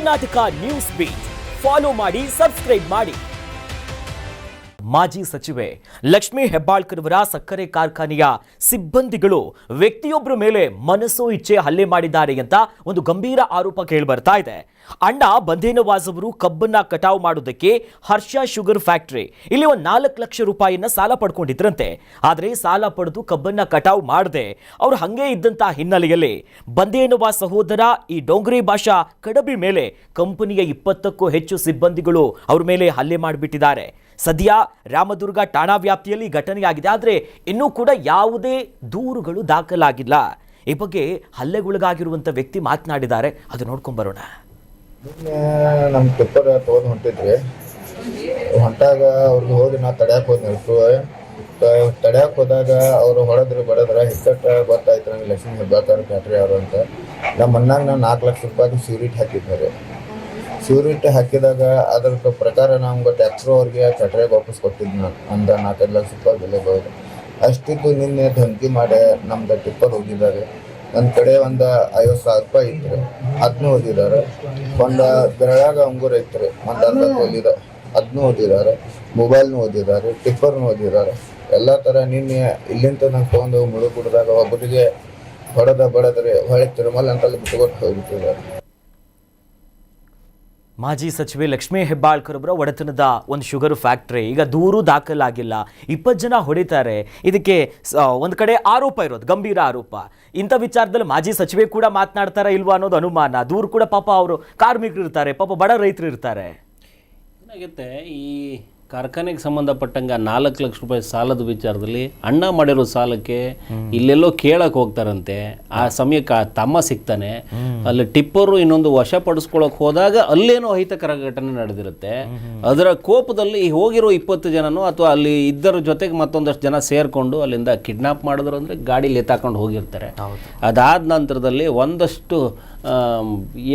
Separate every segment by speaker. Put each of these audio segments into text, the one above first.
Speaker 1: Karnataka news beat follow ಮಾಡಿ, subscribe ಮಾಡಿ. ಮಾಜಿ ಸಚಿವೆ ಲಕ್ಷ್ಮೀ ಹೆಬ್ಬಾಳ್ಕರ್ ಅವರ ಸಕ್ಕರೆ ಕಾರ್ಖಾನೆಯ ಸಿಬ್ಬಂದಿಗಳು ವ್ಯಕ್ತಿಯೊಬ್ಬರ ಮೇಲೆ ಮನಸೋ ಇಚ್ಛೆ ಹಲ್ಲೆ ಮಾಡಿದ್ದಾರೆ ಅಂತ ಒಂದು ಗಂಭೀರ ಆರೋಪ ಕೇಳಿಬರ್ತಾ ಇದೆ. ಅಣ್ಣ ಬಂದೇನವಾಸ್ ಅವರು ಕಬ್ಬನ್ನ ಕಟಾವು ಮಾಡೋದಕ್ಕೆ ಹರ್ಷ ಶುಗರ್ ಫ್ಯಾಕ್ಟರಿ ಇಲ್ಲಿ ಒಂದು 4 ಲಕ್ಷ ರೂಪಾಯಿಯನ್ನ ಸಾಲ ಪಡ್ಕೊಂಡಿದ್ರಂತೆ. ಆದರೆ ಸಾಲ ಪಡೆದು ಕಬ್ಬನ್ನ ಕಟಾವು ಮಾಡದೆ ಅವರು ಹಂಗೆ ಇದ್ದಂತ ಹಿನ್ನೆಲೆಯಲ್ಲಿ ಬಂದೇನವಾಸ್ ಸಹೋದರ ಈ ಡೋಂಗ್ರಿ ಭಾಷಾ ಕಡಬಿ ಮೇಲೆ ಕಂಪನಿಯ 20ಕ್ಕೂ ಹೆಚ್ಚು ಸಿಬ್ಬಂದಿಗಳು ಅವ್ರ ಮೇಲೆ ಹಲ್ಲೆ ಮಾಡಿಬಿಟ್ಟಿದ್ದಾರೆ. ಸದ್ಯ ರಾಮದುರ್ಗ ಠಾಣಾ ವ್ಯಾಪ್ತಿಯಲ್ಲಿ ಘಟನೆಯಾಗಿದೆ. ಆದರೆ ಇನ್ನೂ ಕೂಡ ಯಾವುದೇ ದೂರುಗಳು ದಾಖಲಾಗಿಲ್ಲ. ಈ ಬಗ್ಗೆ ಹಲ್ಲೆಗೊಳಗಾಗಿರುವಂಥ ವ್ಯಕ್ತಿ ಮಾತನಾಡಿದ್ದಾರೆ, ಅದು ನೋಡ್ಕೊಂಡ್ ಬರೋಣ.
Speaker 2: ನಮ್ಮ ಪೇಪರ್ ತೊಗೊಂಡು ಹೊಂಟಿದ್ರಿ, ಹೊಂಟಾಗ ಅವ್ರಿಗೆ ಹೋಗಿ ನಾ ತಡ್ಯಾಕೆ ಹೋದ್ನಿ. ತಡ್ಯಾಕೆ ಹೋದಾಗ ಅವರು ಹೊಡೆದ್ರು ಬಡದ್ರ ಹಿಕ್ಕಟ್ಟ ಗೊತ್ತಾಯ್ತು ನಂಗೆ ಲಕ್ಷ್ಮೀ ಹೆಬ್ಬಾಳ್ಕರ್ ಫ್ಯಾಕ್ಟ್ರಿ ಅವರು ಅಂತ. ನಮ್ಮ ಮನ್ನಾಗ ನಾನು 4 ಲಕ್ಷ ರೂಪಾಯಿ ಸೀರಿಟ್ ಹಾಕಿದ್ದೆ. ಸೀರಿಟ್ ಹಾಕಿದಾಗ ಅದ್ರ ಪ್ರಕಾರ ನಮ್ಗೆ ಟ್ಯಾಕ್ಟ್ರು ಅವ್ರಿಗೆ ಫ್ಯಾಕ್ಟ್ರಿಗೆ ವಾಪಸ್ ಕೊಟ್ಟಿದ್ದು ನಾನು ಒಂದು 4-5 ಲಕ್ಷ ರೂಪಾಯಿ ಬೆಲೆ ಬೋದು. ಅಷ್ಟಿದ್ದು ನಿನ್ನೆ ಧಮಕಿ ಮಾಡಿ ನಮ್ದು ಟಿಪ್ಪರ್ ಹೋಗಿದ್ದಾರೆ. ನನ್ನ ಕಡೆ ಒಂದು 50,000 ರೂಪಾಯಿ ಇತ್ತು, ಅದನ್ನೂ ಓದಿದ್ದಾರೆ. ಒಂದು ಬೆರಳಾಗ ಅಂಗೂರ ಇತ್ತು, ಒಂದು ಅರ್ಧ ಓದಿದ ಅದನ್ನೂ ಓದಿದ್ದಾರೆ. ಮೊಬೈಲ್ನೂ ಓದಿದ್ದಾರೆ, ಟಿಪ್ಪರ್ನೂ ಓದಿದ್ದಾರೆ. ಎಲ್ಲ ಥರ ನಿನ್ನೆ ಇಲ್ಲಿಂದ ನಂಗೆ ತೊಗೊಂಡು ಮುಳುಗು ಕುಡಿದಾಗ ಒಬ್ಬರಿಗೆ ಬಡದ್ರೆ ಹೊಳೆ ತಿರುಮಲ ಅಂತಲ್ಲಿ ಬಿಟ್ಟುಕೊಟ್ಟು ಹೋಗ್ಬಿಟ್ಟಿದ್ದಾರೆ.
Speaker 1: ಮಾಜಿ ಸಚಿವೆ ಲಕ್ಷ್ಮೀ ಹೆಬ್ಬಾಳ್ಕರ್ ಅವರ ಒಡೆತನದ ಒಂದು ಶುಗರ್ ಫ್ಯಾಕ್ಟ್ರಿ ಈಗ ದೂರು ದಾಖಲಾಗಿಲ್ಲ. 20 ಜನ ಹೊಡಿತಾರೆ. ಇದಕ್ಕೆ ಒಂದು ಕಡೆ ಆರೋಪ ಇರೋದು, ಗಂಭೀರ ಆರೋಪ. ಇಂಥ ವಿಚಾರದಲ್ಲಿ ಮಾಜಿ ಸಚಿವೆ ಕೂಡ ಮಾತನಾಡ್ತಾರ ಇಲ್ವಾ ಅನ್ನೋದು ಅನುಮಾನ. ದೂರು ಕೂಡ ಪಾಪ ಅವರು ಕಾರ್ಮಿಕರು ಇರ್ತಾರೆ, ಪಾಪ ಬಡ ರೈತರು ಇರ್ತಾರೆ.
Speaker 3: ಏನಾಗುತ್ತೆ, ಈ ಕಾರ್ಖಾನೆಗೆ ಸಂಬಂಧಪಟ್ಟಂಗೆ 4 ಲಕ್ಷ ರೂಪಾಯಿ ಸಾಲದ ವಿಚಾರದಲ್ಲಿ ಅಣ್ಣ ಮಾಡಿರೋ ಸಾಲಕ್ಕೆ ಇಲ್ಲೆಲ್ಲೋ ಕೇಳಕ್ಕೆ ಹೋಗ್ತಾರಂತೆ. ಆ ಸಮಯಕ್ಕೆ ಆ ತಮ್ಮ ಸಿಗ್ತಾನೆ. ಅಲ್ಲಿ ಟಿಪ್ಪರು ಇನ್ನೊಂದು ವಶಪಡಿಸ್ಕೊಳಕ್ಕೆ ಹೋದಾಗ ಅಲ್ಲೇನೋ ಅಹಿತಕರ ಘಟನೆ ನಡೆದಿರುತ್ತೆ. ಅದರ ಕೋಪದಲ್ಲಿ ಹೋಗಿರೋ 20 ಜನನೋ ಅಥವಾ ಅಲ್ಲಿ ಇದ್ದರ ಜೊತೆಗೆ ಮತ್ತೊಂದಷ್ಟು ಜನ ಸೇರಿಕೊಂಡು ಅಲ್ಲಿಂದ ಕಿಡ್ನಾಪ್ ಮಾಡಿದ್ರು ಅಂದರೆ ಗಾಡೀಲಿ ಎತ್ತಾಕೊಂಡು ಹೋಗಿರ್ತಾರೆ. ಅದಾದ ನಂತರದಲ್ಲಿ ಒಂದಷ್ಟು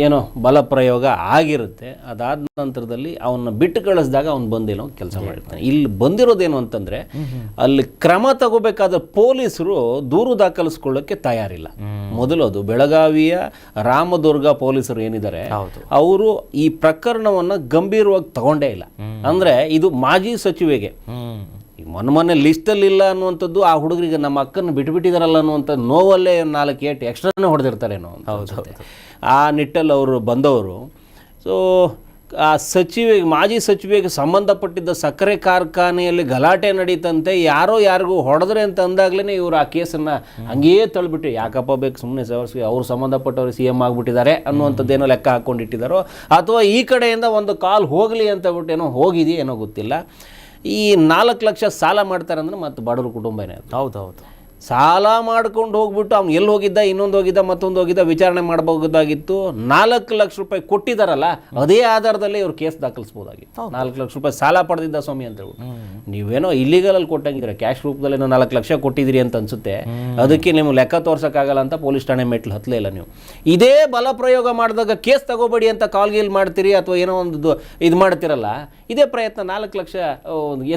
Speaker 3: ಏನೋ ಬಲ ಪ್ರಯೋಗ ಆಗಿರುತ್ತೆ. ಅದಾದ ನಂತರದಲ್ಲಿ ಅವನ್ನ ಬಿಟ್ಟು ಕಳಿಸಿದಾಗ ಅವ್ನು ಬಂದೇನೋ ಕೆಲಸ ಮಾಡಿರ್ತಾನೆ. ಇಲ್ಲಿ ಬಂದಿರೋದೇನು ಅಂತಂದ್ರೆ, ಅಲ್ಲಿ ಕ್ರಮ ತಗೋಬೇಕಾದ ಪೊಲೀಸರು ದೂರು ದಾಖಲಿಸ್ಕೊಳ್ಳೋಕೆ ತಯಾರಿಲ್ಲ. ಮೊದಲು ಅದು ಬೆಳಗಾವಿಯ ರಾಮದುರ್ಗ ಪೊಲೀಸರು ಏನಿದ್ದಾರೆ ಅವರು ಈ ಪ್ರಕರಣವನ್ನ ಗಂಭೀರವಾಗಿ ತಗೊಂಡೇ ಇಲ್ಲ. ಅಂದ್ರೆ ಇದು ಮಾಜಿ ಸಚಿವೆಗೆ ಮೊನ್ನೆ ಲಿಸ್ಟಲ್ಲಿ ಇಲ್ಲ ಅನ್ನುವಂಥದ್ದು, ಆ ಹುಡುಗರಿಗೆ ನಮ್ಮ ಅಕ್ಕನ್ನು ಬಿಟ್ಬಿಟ್ಟಿದಾರಲ್ಲ ಅನ್ನುವಂಥ ನೋವಲ್ಲೇ 4 ಏಟು ಎಕ್ಸ್ಟ್ರಾನೇ ಹೊಡೆದಿರ್ತಾರೇನೋ ಅನ್ಸುತ್ತೆ. ಆ ನಿಟ್ಟಲ್ಲಿ ಅವರು ಬಂದವರು. ಸೊ ಆ ಮಾಜಿ ಸಚಿವೆಗೆ ಸಂಬಂಧಪಟ್ಟಿದ್ದ ಸಕ್ಕರೆ ಕಾರ್ಖಾನೆಯಲ್ಲಿ ಗಲಾಟೆ ನಡೀತಂತೆ, ಯಾರಿಗೂ ಹೊಡೆದ್ರೆ ಅಂತ ಅಂದಾಗ್ಲೇ ಇವರು ಆ ಕೇಸನ್ನು ಹಂಗೇ ತಳ್ಳಿಬಿಟ್ಟು ಯಾಕಪ್ಪ ಬೇಕು ಸುಮ್ಮನೆ ಸವರ್ಸಿ ಅವ್ರು ಸಂಬಂಧಪಟ್ಟವ್ರು CM ಆಗಿಬಿಟ್ಟಿದ್ದಾರೆ ಅನ್ನುವಂಥದ್ದೇನೋ ಲೆಕ್ಕ ಹಾಕ್ಕೊಂಡಿಟ್ಟಿದ್ದಾರೋ, ಅಥವಾ ಈ ಕಡೆಯಿಂದ ಒಂದು ಕಾಲ್ ಹೋಗಲಿ ಅಂತ ಬಿಟ್ಟು ಏನೋ ಹೋಗಿದೆಯೇನೋ ಗೊತ್ತಿಲ್ಲ. ಈ 4 ಲಕ್ಷ ಸಾಲ ಮಾಡ್ತಾರೆ ಅಂದರೆ ಮತ್ತು ಬಡವ್ರ ಕುಟುಂಬನೇ.
Speaker 1: ಹೌದೌದು.
Speaker 3: ಸಾಲ ಮಾಡ್ಕೊಂಡು ಹೋಗ್ಬಿಟ್ಟು ಅವ್ನು ಎಲ್ಲಿ ಹೋಗಿದ್ದ, ಇನ್ನೊಂದು ಹೋಗಿದ್ದ, ಮತ್ತೊಂದು ಹೋಗಿದ್ದ, ವಿಚಾರಣೆ ಮಾಡಬಹುದಾಗಿತ್ತು. 4 ಲಕ್ಷ ರೂಪಾಯಿ ಕೊಟ್ಟಿದ್ದಾರಲ್ಲ, ಅದೇ ಆಧಾರದಲ್ಲಿ ಇವ್ರು ಕೇಸ್ ದಾಖಲಿಸ್ಬೋದಾಗಿತ್ತು. 4 ಲಕ್ಷ ರೂಪಾಯಿ ಸಾಲ ಪಡೆದಿದ್ದ ಸ್ವಾಮಿ ಅಂತ ಹೇಳ್ಬಿಟ್ಟು ನೀವೇನೋ ಇಲ್ಲಿಗಲಲ್ಲಿ ಕೊಟ್ಟಂಗಿದ್ರೆ ಕ್ಯಾಶ್ ರೂಪದಲ್ಲಿ 4 ಲಕ್ಷ ಕೊಟ್ಟಿದ್ದೀರಿ ಅಂತ ಅನ್ಸುತ್ತೆ. ಅದಕ್ಕೆ ನೀವು ಲೆಕ್ಕ ತೋರ್ಸೋಕ್ಕಾಗಲ್ಲ ಅಂತ ಪೊಲೀಸ್ ಠಾಣೆ ಮೆಟ್ಲು ಹತ್ತಲೇ ಇಲ್ಲ. ನೀವು ಇದೇ ಬಲ ಪ್ರಯೋಗ ಮಾಡಿದಾಗ ಕೇಸ್ ತಗೋಬೇಡಿ ಅಂತ ಕಾಲ್ಗೀಲ್ ಮಾಡ್ತೀರಿ ಅಥವಾ ಏನೋ ಒಂದು ಇದು ಮಾಡ್ತಿರಲ್ಲ. ಇದೇ ಪ್ರಯತ್ನ 4 ಲಕ್ಷ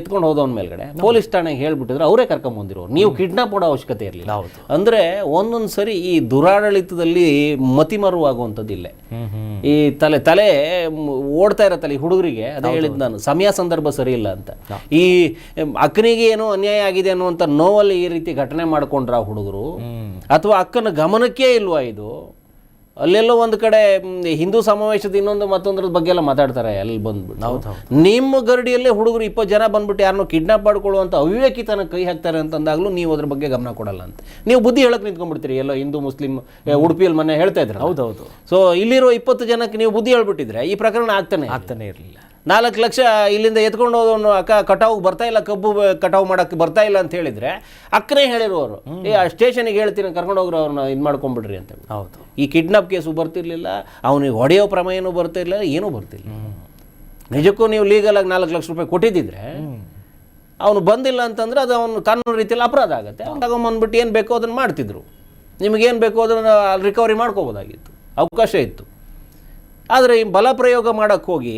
Speaker 3: ಎತ್ಕೊಂಡು ಹೋದವನ ಮೇಲ್ಗಡೆ ಪೊಲೀಸ್ ಠಾಣೆಗೆ ಹೇಳ್ಬಿಟ್ಟಿದ್ರೆ ಅವರೇ ಕರ್ಕೊಂಬಂದಿರೋರು. ನೀವು ಕಿಡ್ನಾಪ್ ಮಾಡೋ ಅವಶ್ಯಕತೆ ಇರಲಿಲ್ಲ. ಅಂದ್ರೆ ಒಂದೊಂದು ಸರಿ ಈ ದುರಾಡಳಿತದಲ್ಲಿ ಮತಿಮರುವಾಗುವಂಥದ್ದು ಇಲ್ಲೇ. ಈ ತಲೆ ಓಡ್ತಾ ಇರತ್ತಲ್ಲ ಈ ಹುಡುಗರಿಗೆ. ಅದೇ ಹೇಳಿದ್ ನಾನು, ಸಮಯ ಸಂದರ್ಭ ಸರಿ ಇಲ್ಲ ಅಂತ. ಈ ಅಕ್ಕನಿಗೆ ಏನೋ ಅನ್ಯಾಯ ಆಗಿದೆ ಅನ್ನುವಂಥ ನೋವಲ್ಲಿ ಈ ರೀತಿ ಘಟನೆ ಮಾಡ್ಕೊಂಡ್ರ ಹುಡುಗರು, ಅಥವಾ ಅಕ್ಕನ ಗಮನಕ್ಕೇ ಇಲ್ವಾ ಇದು? ಅಲ್ಲೆಲ್ಲೋ ಒಂದು ಕಡೆ ಹಿಂದೂ ಸಮಾವೇಶದ ಇನ್ನೊಂದು ಮತ್ತೊಂದ್ರ ಬಗ್ಗೆ ಎಲ್ಲ ಮಾತಾಡ್ತಾರೆ. ಅಲ್ಲಿ ಬಂದ್ಬಿಟ್ಟು ನಿಮ್ಮ ಗರಡಿಯಲ್ಲೇ ಹುಡುಗರು 20 ಜನ ಬಂದ್ಬಿಟ್ಟು ಯಾರನ್ನೋ ಕಿಡ್ನಾಪ್ ಮಾಡ್ಕೊಳ್ಳುವಂಥ ಅವಿವೇಕಿತನ ಕೈ ಹಾಕ್ತಾರೆ ಅಂತಂದಾಗಲೂ ನೀವು ಅದ್ರ ಬಗ್ಗೆ ಗಮನ ಕೊಡಲ್ಲ ಅಂತ ನೀವು ಬುದ್ಧಿ ಹೇಳಕ್ ನಿಂತ್ಕೊಂಡ್ಬಿಡ್ತೀರಿ. ಎಲ್ಲೋ ಹಿಂದೂ ಮುಸ್ಲಿಂ ಉಡುಪಿಯಲ್ಲಿ ಮೊನ್ನೆ ಹೇಳ್ತಾ ಇದ್ರು.
Speaker 1: ಹೌದೌದು.
Speaker 3: ಸೊ ಇಲ್ಲಿರೋ 20 ಜನಕ್ಕೆ ನೀವು ಬುದ್ಧಿ ಹೇಳ್ಬಿಟ್ಟಿದ್ರೆ ಈ ಪ್ರಕರಣ ಆಗ್ತಾನೆ ಇರಲಿಲ್ಲ. 4 ಲಕ್ಷ ಇಲ್ಲಿಂದ ಎತ್ಕೊಂಡು ಹೋದವನು ಅಕ್ಕ ಕಟಾವು ಬರ್ತಾ ಇಲ್ಲ, ಕಬ್ಬು ಕಟಾವು ಮಾಡೋಕ್ಕೆ ಬರ್ತಾ ಇಲ್ಲ ಅಂತ ಹೇಳಿದ್ರೆ ಅಕ್ಕನೇ ಹೇಳಿರೋರು, ಆ ಸ್ಟೇಷನಿಗೆ ಹೇಳ್ತೀನಿ ಕರ್ಕೊಂಡು ಹೋಗ್ರು ಅವ್ರನ್ನ ಇದು ಮಾಡ್ಕೊಂಡ್ಬಿಡ್ರಿ ಅಂತ. ಹೌದು. ಈ ಕಿಡ್ನಾಪ್ ಕೇಸು ಬರ್ತಿರ್ಲಿಲ್ಲ, ಅವನಿಗೆ ಹೊಡೆಯೋ ಪ್ರಮೇಯನೂ ಬರ್ತಿರ್ಲಿಲ್ಲ, ಏನೂ ಬರ್ತಿಲ್ಲ. ನಿಜಕ್ಕೂ ನೀವು ಲೀಗಲಾಗಿ 4 ಲಕ್ಷ ರೂಪಾಯಿ ಕೊಟ್ಟಿದ್ದಿದ್ರೆ ಅವನು ಬಂದಿಲ್ಲ ಅಂತಂದ್ರೆ ಅದು ಅವನು ಕಾನೂನು ರೀತಿಯಲ್ಲಿ ಅಪರಾಧ ಆಗುತ್ತೆ. ಅವ್ನು ತಗೊಂಬಂದ್ಬಿಟ್ಟು ಏನು ಬೇಕೋ ಅದನ್ನು ಮಾಡ್ತಿದ್ರು. ನಿಮಗೇನು ಬೇಕೋ ಅದನ್ನು ರಿಕವರಿ ಮಾಡ್ಕೋಬೋದಾಗಿತ್ತು, ಅವಕಾಶ ಇತ್ತು. ಆದರೆ ಈ ಬಲ ಪ್ರಯೋಗ ಮಾಡೋಕ್ಕೆ ಹೋಗಿ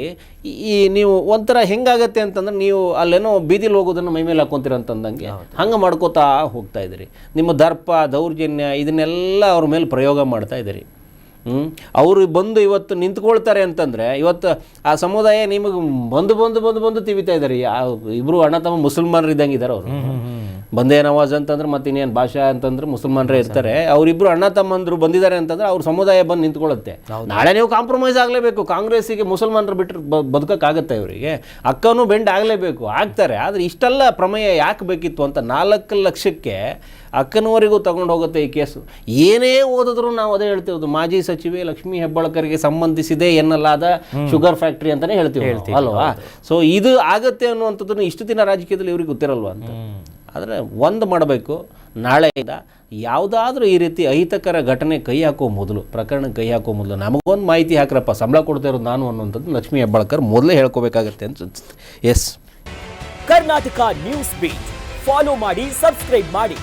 Speaker 3: ಈ ನೀವು ಒಂಥರ ಹೆಂಗಾಗತ್ತೆ ಅಂತಂದ್ರೆ, ನೀವು ಅಲ್ಲೇನೋ ಬೀದಿಲಿ ಹೋಗೋದನ್ನು ಮೈಮೇಲೆ ಹಾಕ್ಕೊಂತೀರ ಅಂತಂದಂಗೆ ಹಂಗೆ ಮಾಡ್ಕೋತಾ ಹೋಗ್ತಾ ಇದ್ದೀರಿ. ನಿಮ್ಮ ದರ್ಪ ದೌರ್ಜನ್ಯ ಇದನ್ನೆಲ್ಲ ಅವ್ರ ಮೇಲೆ ಪ್ರಯೋಗ ಮಾಡ್ತಾ ಇದ್ದೀರಿ. ಅವರು ಬಂದು ಇವತ್ತು ನಿಂತ್ಕೊಳ್ತಾರೆ ಅಂತಂದರೆ ಇವತ್ತು ಆ ಸಮುದಾಯ ನಿಮಗೆ ಬಂದು ತಿವಿತಾ ಇದ್ದಾರೆ. ಇಬ್ಬರು ಅಣ್ಣ ತಮ್ಮ ಮುಸಲ್ಮಾನರು ಇದ್ದಂಗೆ ಇದ್ದಾರೆ ಅವರು. ಬಂದೇ ನವಾಜ್ ಅಂತಂದ್ರೆ ಮತ್ತೆ ಇನ್ನೇನು ಭಾಷಾ ಅಂತಂದ್ರೆ ಮುಸಲ್ಮಾನರೇ ಇರ್ತಾರೆ. ಅವರಿಬ್ಬರು ಅಣ್ಣ ತಮ್ಮಂದರು ಬಂದಿದ್ದಾರೆ ಅಂತಂದ್ರೆ ಅವ್ರ ಸಮುದಾಯ ಬಂದು ನಿಂತ್ಕೊಳ್ಳುತ್ತೆ. ನಾಳೆ ನೀವು ಕಾಂಪ್ರಮೈಸ್ ಆಗಲೇಬೇಕು. ಕಾಂಗ್ರೆಸ್ಸಿಗೆ ಮುಸಲ್ಮಾನರು ಬಿಟ್ಟರೆ ಬದುಕೋಕ್ಕಾಗತ್ತೆ ಇವರಿಗೆ, ಅಕ್ಕನೂ ಬೆಂಡ್ ಆಗಲೇಬೇಕು, ಆಗ್ತಾರೆ. ಆದರೆ ಇಷ್ಟೆಲ್ಲ ಪ್ರಮೇಯ ಯಾಕೆ ಬೇಕಿತ್ತು ಅಂತ 4 ಲಕ್ಷಕ್ಕೆ ಅಕ್ಕನವರೆಗೂ ತಗೊಂಡು ಹೋಗುತ್ತೆ ಈ ಕೇಸು. ಏನೇ ಓದಿದ್ರು ನಾವು ಅದೇ ಹೇಳ್ತಿರೋದು, ಮಾಜಿ ಸಚಿವೆ ಲಕ್ಷ್ಮೀ ಹೆಬ್ಬಾಳ್ಕರ್ಗೆ ಸಂಬಂಧಿಸಿದೆ ಎನ್ನಲಾದ ಶುಗರ್ ಫ್ಯಾಕ್ಟ್ರಿ ಅಂತಾನೆ ಹೇಳ್ತೀವಿ ಅಲ್ವಾ. ಸೊ ಇದು ಆಗತ್ತೆ ಅನ್ನುವಂಥದ್ದನ್ನು ಇಷ್ಟು ದಿನ ರಾಜಕೀಯದಲ್ಲಿ ಇವ್ರಿಗೆ ಗೊತ್ತಿರಲ್ವ ಅಂತ. ಆದರೆ ಒಂದು ಮಾಡಬೇಕು, ನಾಳೆಯಿಂದ ಯಾವುದಾದ್ರೂ ಈ ರೀತಿ ಅಹಿತಕರ ಘಟನೆ ಕೈ ಹಾಕೋ ಮೊದಲು, ಪ್ರಕರಣಕ್ಕೆ ಕೈ ಹಾಕೋ ಮೊದಲು ನಮಗೊಂದು ಮಾಹಿತಿ ಹಾಕ್ರಪ್ಪ, ಸಂಬಳ ಕೊಡ್ತಾ ಇರೋದು ನಾನು ಅನ್ನುವಂಥದ್ದು ಲಕ್ಷ್ಮೀ ಹೆಬ್ಬಾಳ್ಕರ್ ಮೊದಲೇ ಹೇಳ್ಕೋಬೇಕಾಗತ್ತೆ ಅಂತ ಅನ್ಸುತ್ತೆ. Yes,
Speaker 1: Karnataka news beat follow ಮಾಡಿ, ಸಬ್ಸ್ಕ್ರೈಬ್ ಮಾಡಿ.